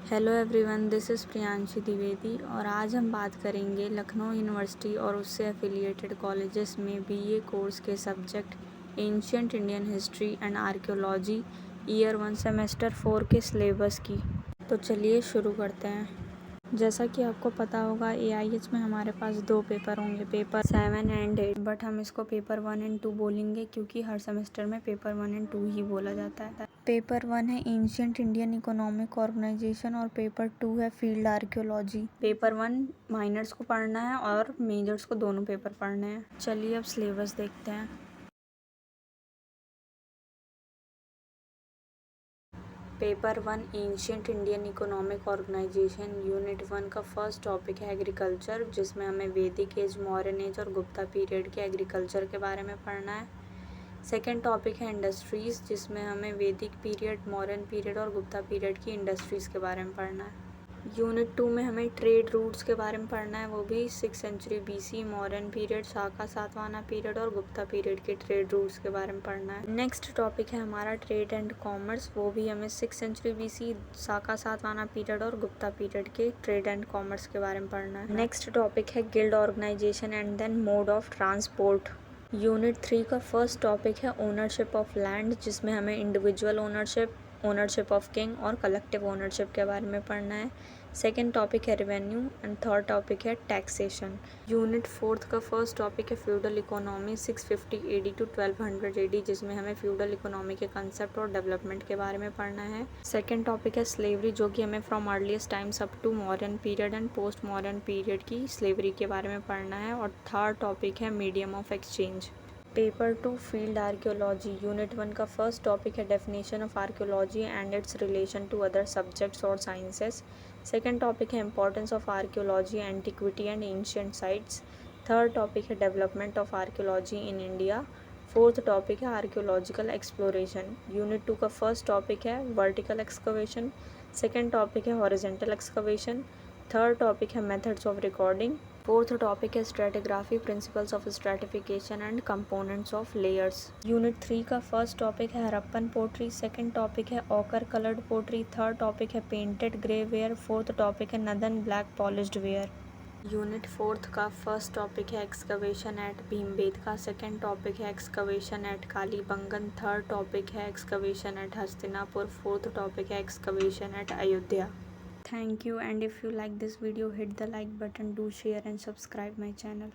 Hello everyone, this is Priyanshi Dwivedi और आज हम बात करेंगे लखनऊ यूनिवर्सिटी और उससे एफिलिएटेड कॉलेजेस में बीए कोर्स के subject ancient Indian history and archaeology year 1 semester 4 के सिलेबस की। तो चलिए शुरू करते हैं। जैसा कि आपको पता होगा एआईएच में हमारे पास 2 पेपर होंगे, पेपर 7 एंड 8, बट हम इसको पेपर 1 एंड 2 बोलेंगे क्योंकि हर सेमेस्टर में पेपर 1 एंड 2 ही बोला जाता है। पेपर 1 है एंशियंट इंडियन इकोनॉमिक ऑर्गेनाइजेशन और पेपर 2 है फील्ड आर्कियोलॉजी। पेपर 1 माइनर्स को पढ़ना है और मेजर्स को दोनों पेपर पढ़ने हैं। चलिए अब सिलेबस देखते हैं। Paper 1 ancient Indian economic organization unit 1 का फर्स्ट टॉपिक है एग्रीकल्चर, जिसमें हमें वैदिक एज, मॉडर्न एज और गुप्ता पीरियड के एग्रीकल्चर के बारे में पढ़ना है। सेकेंड टॉपिक है इंडस्ट्रीज़, जिसमें हमें वैदिक पीरियड, मॉडर्न पीरियड और गुप्ता पीरियड की इंडस्ट्रीज़ के बारे में पढ़ना है। यूनिट 2 में हमें ट्रेड रूट्स के बारे में पढ़ना है, वो भी 6 सेंचुरी बीसी, मॉडर्न पीरियड, शाका सातवाहना पीरियड और गुप्ता पीरियड के ट्रेड रूट्स के बारे में पढ़ना है। नेक्स्ट टॉपिक है हमारा ट्रेड एंड कॉमर्स, वो भी हमें 6 century BC, Shaka Satavahana period और गुप्ता पीरियड के ट्रेड एंड कॉमर्स के बारे में पढ़ना है। नेक्स्ट टॉपिक है guild organization and then mode of transport. Unit 3 का फर्स्ट टॉपिक है ओनरशिप ऑफ लैंड, जिसमें हमें individual ownership, ownership of king और कलेक्टिव ओनरशिप के बारे में पढ़ना है। सेकेंड टॉपिक है रेवेन्यू एंड थर्ड टॉपिक है टैक्सेशन। यूनिट 4 का फर्स्ट टॉपिक है feudal economy 650 AD to 1200 AD, जिसमें हमें फ्यूडल इकोनॉमी के कंसेप्ट और डेवलपमेंट के बारे में पढ़ना है। सेकेंड टॉपिक है स्लेवरी, जो कि हमें from earliest times up to modern period and post modern period की स्लेवरी के बारे में पढ़ना है। और थर्ड टॉपिक है medium of exchange. Paper 2 field archaeology unit 1 का फर्स्ट टॉपिक है definition of archaeology and its relation to other subjects और साइंसेस। सेकेंड टॉपिक है importance of archaeology, antiquity and ancient sites. Third topic है development of archaeology in India. Fourth topic है archaeological exploration. Unit 2 का first topic है vertical excavation, second topic है horizontal excavation, third topic है methods of recording, fourth topic है stratigraphy, principles of stratification and components of layers. Unit 3 का first topic है Harappan pottery, second topic है ochre coloured pottery, third topic है painted grey ware, fourth topic है northern black polished ware. Unit 4 का first topic है excavation at Bhimbetka, second topic है excavation at Kalibangan, third topic है excavation at Hastinapur, fourth topic है excavation at Ayodhya. Thank you, and if you like this video, hit the like button, do share and subscribe my channel.